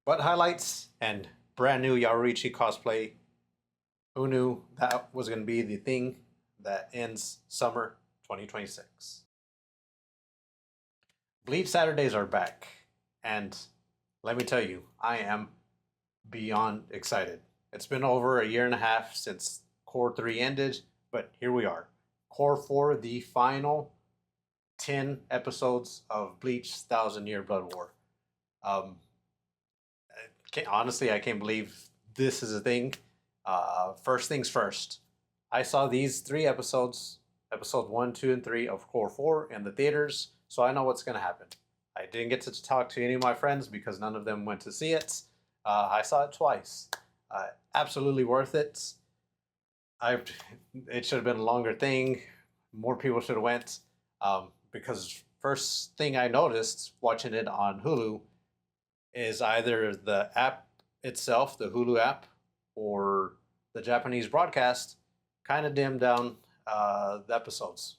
Butt highlights and brand new Yaoichi cosplay. Who knew that was going to be the thing that ends summer 2026? Bleach Saturdays are back, and let me tell you, I am beyond excited. It's been over a year and a half since Core 3 ended, but here we are. Core 4, the final 10 episodes of Bleach Thousand Year Blood War. Honestly, I can't believe this is a thing. First things first, I saw these 3 episodes, episode 1, 2, and 3 of Core 4 in the theaters, so I know what's going to happen. I didn't get to talk to any of my friends because none of them went to see it. I saw it twice. Absolutely worth it. It should have been a longer thing. More people should have went. Because first thing I noticed watching it on Hulu is either the app itself, the Hulu app, or the Japanese broadcast kind of dimmed down the episodes.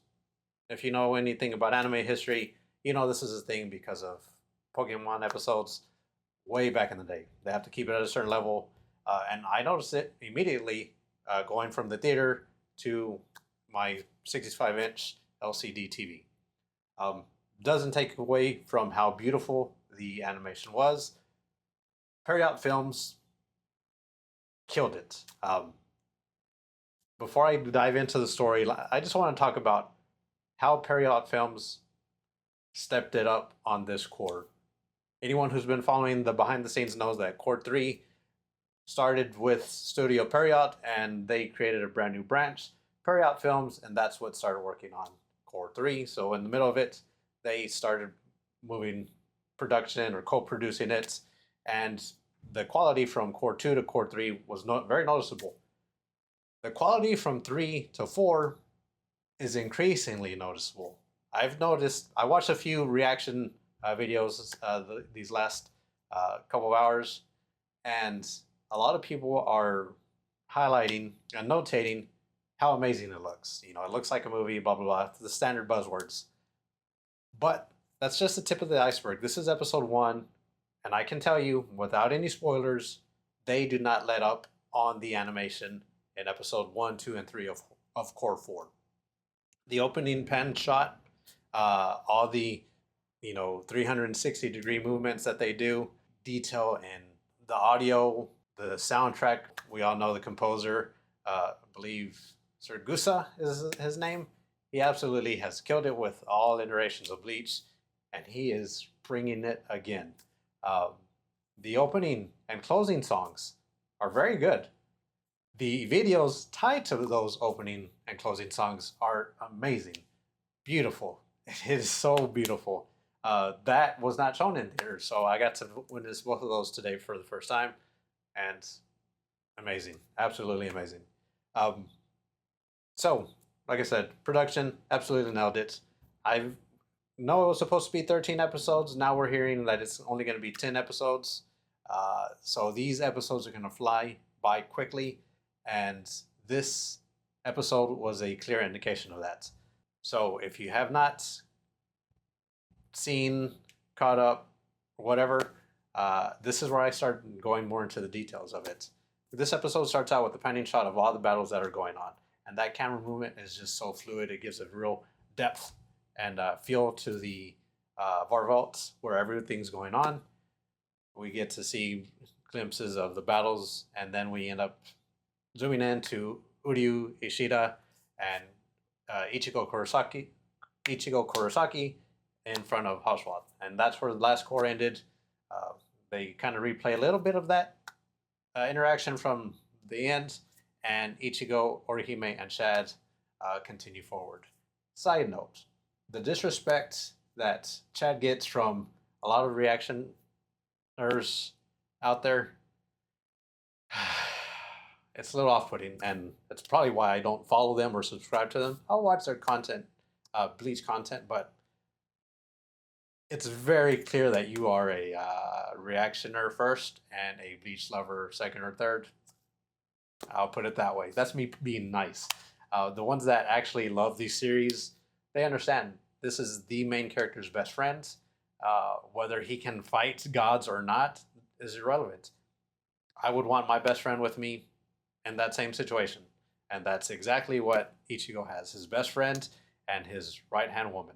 If you know anything about anime history, you know this is a thing because of Pokemon episodes way back in the day. They have to keep it at a certain level. And I noticed it immediately going from the theater to my 65-inch LCD TV. Doesn't take away from how beautiful the animation was. Period Films killed it. Before I dive into the story, I just want to talk about how Period Films stepped it up on this core. Anyone who's been following the behind the scenes knows that Core 3 started with Studio Period, and they created a brand new branch, Period Films, and that's what started working on Core 3. So in the middle of it, they started moving production or co-producing it, and the quality from Core 2 to Core 3 was very noticeable. The quality from 3 to 4 is increasingly noticeable. I've noticed, I watched a few reaction videos these last couple of hours, and a lot of people are highlighting and notating how amazing it looks. You know, it looks like a movie, blah, blah, blah, the standard buzzwords. But that's just the tip of the iceberg. This is episode 1, and I can tell you, without any spoilers, they do not let up on the animation in episode 1, 2, and 3 of Core 4. The opening pan shot, all the 360-degree movements that they do, detail in the audio, the soundtrack. We all know the composer, I believe Surgusa is his name. He absolutely has killed it with all iterations of Bleach, and he is bringing it again. The opening and closing songs are very good. The videos tied to those opening and closing songs are amazing. Beautiful. It is so beautiful. That was not shown in theaters, so I got to witness both of those today for the first time, and amazing. Absolutely amazing. So, like I said, production, absolutely nailed it. I know it was supposed to be 13 episodes. Now we're hearing that it's only going to be 10 episodes. So these episodes are going to fly by quickly, and this episode was a clear indication of that. So if you have not seen, caught up, whatever, this is where I start going more into the details of it. This episode starts out with the panning shot of all the battles that are going on. And that camera movement is just so fluid. It gives a real depth and feel to the Varvault where everything's going on. We get to see glimpses of the battles, and then we end up zooming in to Uryu Ishida and Ichigo Kurosaki in front of Hauswald. And that's where the last core ended. They kind of replay a little bit of that interaction from the end, and Ichigo, Orihime, and Shad continue forward. Side note, the disrespect that Chad gets from a lot of reactioners out there, it's a little off-putting, and it's probably why I don't follow them or subscribe to them. I'll watch their content, Bleach content, but it's very clear that you are a reactioner first and a Bleach lover second or third. I'll put it that way. That's me being nice. The ones that actually love these series, they understand this is the main character's best friend. Whether he can fight gods or not, is irrelevant. I would want my best friend with me in that same situation. And that's exactly what Ichigo has. His best friend and his right-hand woman.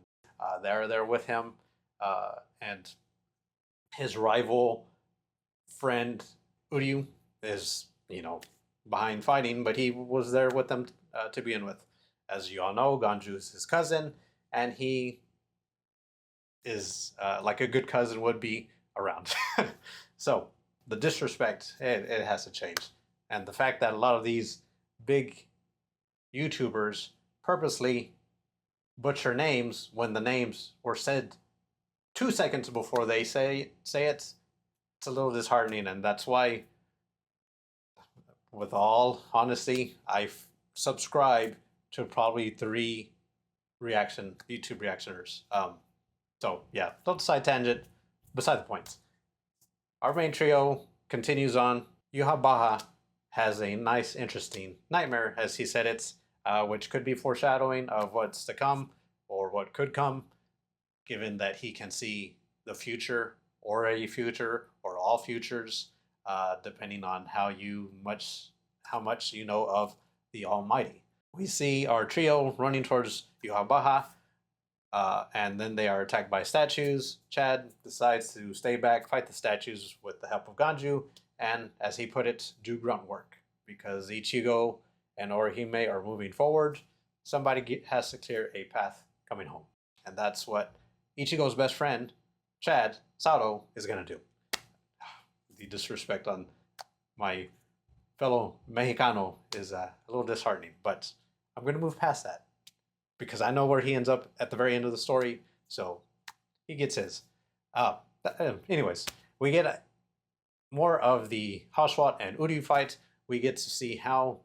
They're there with him. And his rival friend, Uryu, is, behind fighting, but he was there with them to begin with. As you all know, Ganju is his cousin, and he is like a good cousin would be around. So the disrespect, it has to change. And the fact that a lot of these big YouTubers purposely butcher names when the names were said 2 seconds before they say it, it's a little disheartening. And that's why, with all honesty, I subscribe to probably 3 YouTube reactioners. So yeah, don't side tangent. Beside the point. Our main trio continues on. Yuha has a nice, interesting nightmare, as he said it, which could be foreshadowing of what's to come or what could come, given that he can see the future or a future or all futures, depending on how much you know of the Almighty. We see our trio running towards Yuha, and then they are attacked by statues. Chad decides to stay back, fight the statues with the help of Ganju, and, as he put it, do grunt work. Because Ichigo and Orihime are moving forward, somebody has to clear a path coming home. And that's what Ichigo's best friend, Chad, Sato, is going to do. The disrespect on my fellow Mexicano is a little disheartening, but I'm going to move past that, because I know where he ends up at the very end of the story, so he gets his. Anyways, we get more of the Hauswalt and Uryu fight. We get to see how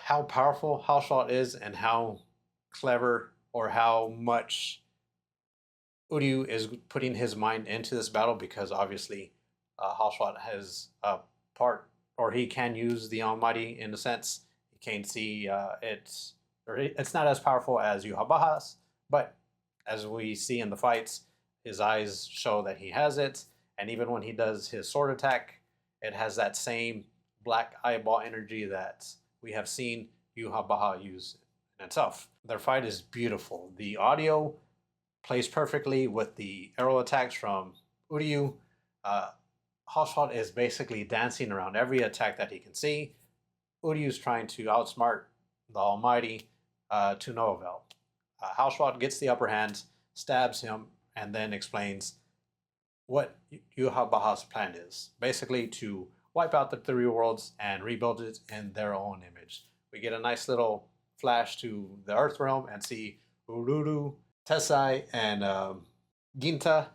powerful Hauswalt is and how clever, or how much Uryu is putting his mind into this battle, because obviously Hauswalt has a part, or he can use the Almighty in a sense. He can't see it's not as powerful as Yuhabaha's, but as we see in the fights, his eyes show that he has it. And even when he does his sword attack, it has that same black eyeball energy that we have seen Yuhabaha use in itself. Their fight is beautiful. The audio plays perfectly with the arrow attacks from Uryu. Hauswalt is basically dancing around every attack that he can see. Uryu's trying to outsmart the Almighty to no avail. Hauswalt gets the upper hand, stabs him, and then explains what Yuhabaha's plan is. Basically to wipe out the 3 worlds and rebuild it in their own image. We get a nice little flash to the Earth realm and see Ururu, Tessai, and Ginta.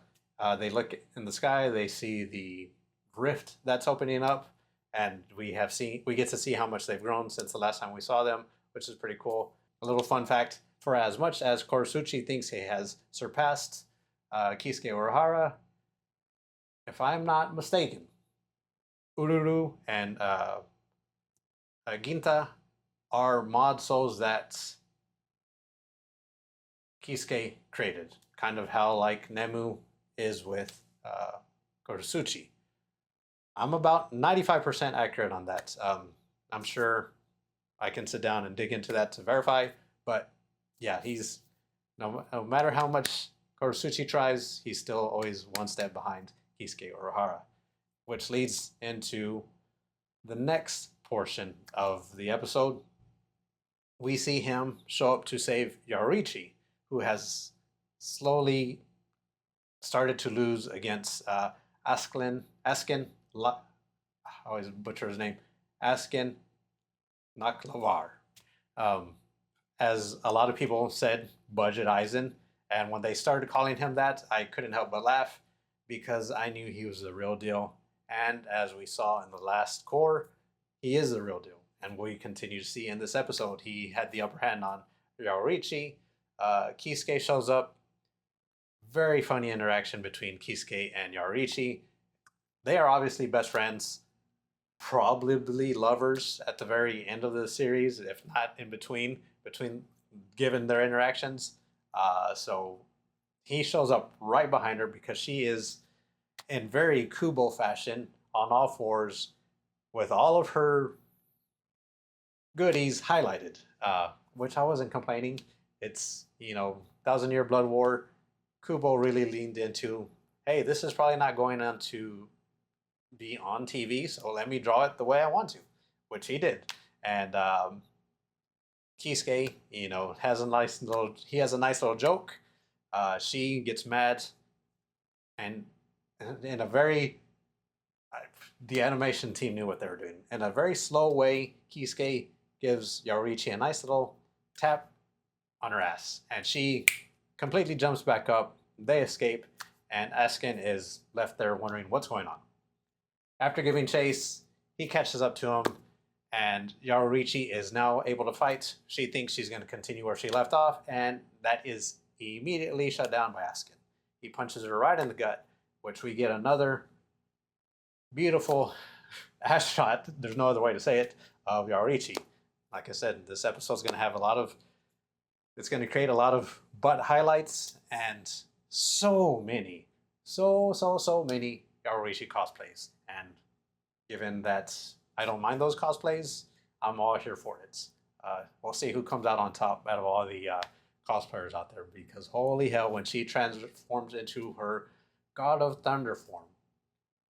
They look in the sky, they see the rift that's opening up, and we get to see how much they've grown since the last time we saw them, which is pretty cool. A little fun fact: for as much as Korusuchi thinks he has surpassed Kisuke Urahara, if I'm not mistaken, Ururu and Ginta are mod souls that Kisuke created, kind of how like Nemu is with Korusuchi. I'm about 95% accurate on that. I'm sure I can sit down and dig into that to verify, but yeah, he's no matter how much Korusuchi tries, he's still always one step behind Kisuke Urahara, which leads into the next portion of the episode. We see him show up to save Yaoichi, who has slowly started to lose against Askin. I always butcher his name. Askin Naklavar. As a lot of people said, Budget Eisen. And when they started calling him that, I couldn't help but laugh, because I knew he was the real deal. And as we saw in the last core, he is the real deal. And we continue to see in this episode, he had the upper hand on Yaoichi. Kisuke shows up. Very funny interaction between Kisuke and Yaoichi. They are obviously best friends, probably lovers at the very end of the series, if not in between given their interactions. So he shows up right behind her, because she is in very Kubo fashion on all fours with all of her goodies highlighted, which I wasn't complaining. It's, Thousand Year Blood War. Kubo really leaned into, hey, this is probably not going on to be on TV, so let me draw it the way I want to, which he did. And Kisuke, he has a nice little joke. She gets mad, and in a very, the animation team knew what they were doing. In a very slow way, Kisuke gives Yaorichi a nice little tap on her ass, and she completely jumps back up. They escape, and Askin is left there wondering what's going on. After giving chase, he catches up to him, and Yaorichi is now able to fight. She thinks she's going to continue where she left off, and that is immediately shut down by Askin. He punches her right in the gut, which we get another beautiful ass shot, there's no other way to say it, of Yaorichi. Like I said, this episode's going to have it's going to create a lot of butt highlights and so many Yaorichi cosplays. And given that I don't mind those cosplays, I'm all here for it. We'll see who comes out on top out of all the cosplayers out there, because holy hell, when she transforms into her God of Thunder form,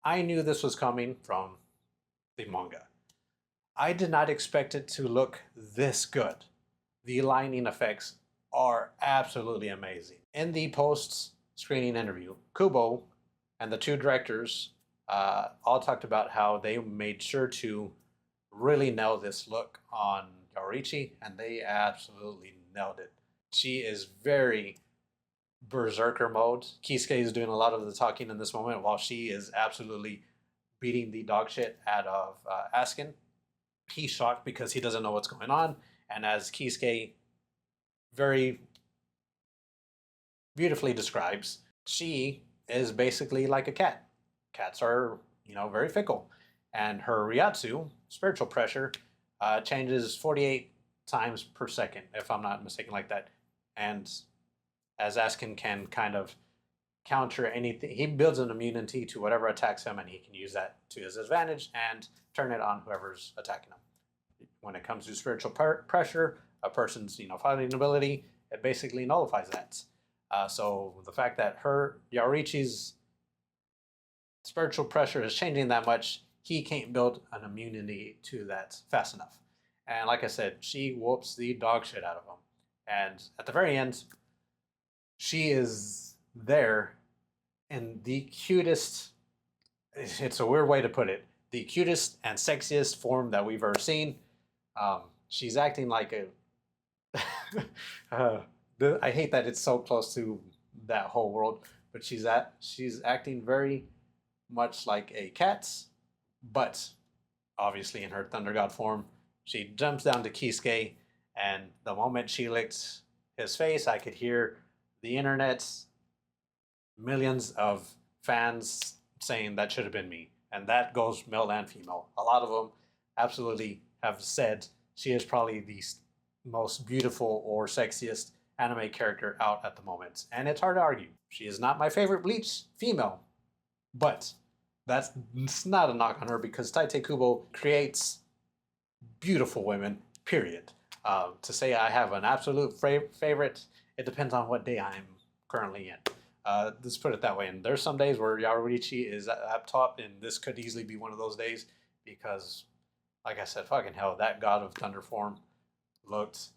I knew this was coming from the manga. I did not expect it to look this good. The lighting effects are absolutely amazing. In the post-screening interview, Kubo and the two directors all talked about how they made sure to really nail this look on Yaorichi, and they absolutely nailed it. She is very berserker mode. Kisuke is doing a lot of the talking in this moment while she is absolutely beating the dog shit out of Askin. He's shocked because he doesn't know what's going on, and as Kisuke very beautifully describes, she is basically like a cat. Cats are, very fickle, and her Ryatsu, spiritual pressure, changes 48 times per second, if I'm not mistaken, like that. And as Askin can kind of counter anything, he builds an immunity to whatever attacks him, and he can use that to his advantage and turn it on whoever's attacking him. When it comes to spiritual pressure, a person's fighting ability, it basically nullifies that. So the fact that Yaorichi's spiritual pressure is changing that much, he can't build an immunity to that fast enough. And like I said, she whoops the dog shit out of him. And at the very end, she is there in the cutest, it's a weird way to put it, the cutest and sexiest form that we've ever seen. She's acting like I hate that it's so close to that whole world, but she's acting very much like a cat, but obviously in her Thunder God form. She jumps down to Kisuke, and the moment she licked his face, I could hear the internet's millions of fans saying that should have been me. And that goes male and female. A lot of them absolutely have said she is probably the most beautiful or sexiest anime character out at the moment. And it's hard to argue. She is not my favorite Bleach female, but that's not a knock on her, because Tite Kubo creates beautiful women, period. To say I have an absolute favorite, it depends on what day I'm currently in. Let's put it that way. And there's some days where Yaorichi is up top, and this could easily be one of those days, because, like I said, fucking hell, that God of Thunder form looked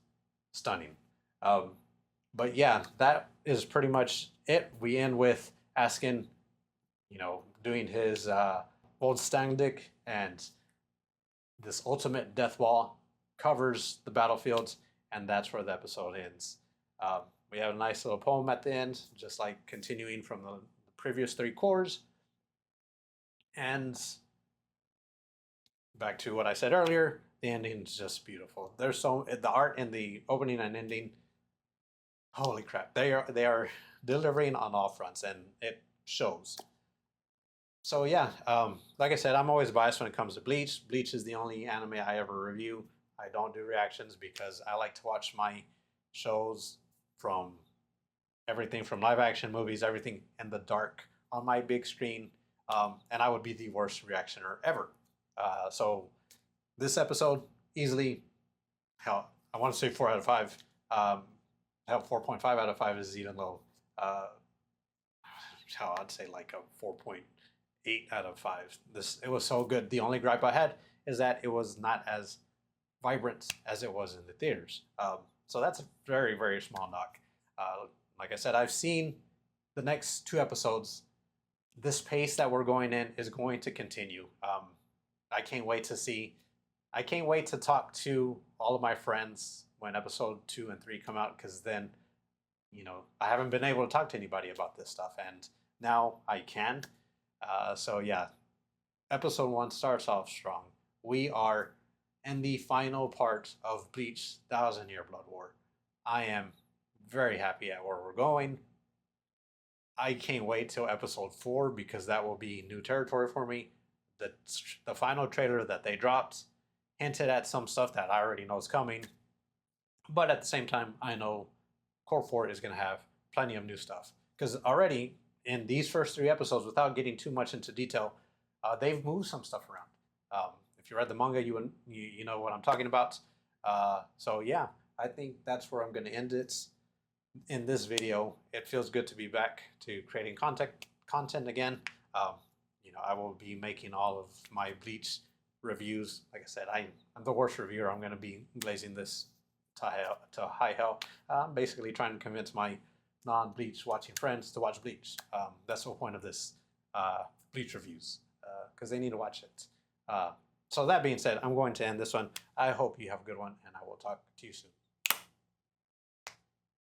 stunning. But yeah, that is pretty much it. We end with Askin, doing his old Stangdik, and this ultimate death ball covers the battlefields, and that's where the episode ends. We have a nice little poem at the end, just like continuing from the previous three cores. And back to what I said earlier, the ending is just beautiful. There's the art in the opening and ending. Holy crap! They are delivering on all fronts, and it shows. So yeah, like I said, I'm always biased when it comes to Bleach. Bleach is the only anime I ever review. I don't do reactions because I like to watch my shows from everything from live action movies, everything in the dark on my big screen, and I would be the worst reactioner ever. So this episode easily, hell, I want to say 4 out of 5. Hell, 4.5 out of 5 is even low. Hell, I'd say like a 4.8 out of 5. It was so good. The only gripe I had is that it was not as vibrant as it was in the theaters. So that's a very, very small knock. Like I said, I've seen the next 2 episodes. This pace that we're going in is going to continue. I can't wait to see. I can't wait to talk to all of my friends when episode 2 and 3 come out, because then, I haven't been able to talk to anybody about this stuff, and now I can. So yeah, episode 1 starts off strong. We are in the final part of Bleach 1,000-Year Blood War. I am very happy at where we're going. I can't wait till episode 4, because that will be new territory for me. The final trailer that they dropped hinted at some stuff that I already know is coming. But at the same time, I know Core 4 is going to have plenty of new stuff. Because already in these first 3 episodes, without getting too much into detail, they've moved some stuff around. If you read the manga, you know what I'm talking about. So yeah, I think that's where I'm going to end it in this video. It feels good to be back to creating content again. I will be making all of my Bleach reviews. Like I said, I'm the worst reviewer. I'm going to be glazing this to high hell. I'm basically trying to convince my non-Bleach watching friends to watch Bleach. That's the whole point of this Bleach reviews, because they need to watch it. So that being said, I'm going to end this one. I hope you have a good one, and I will talk to you soon.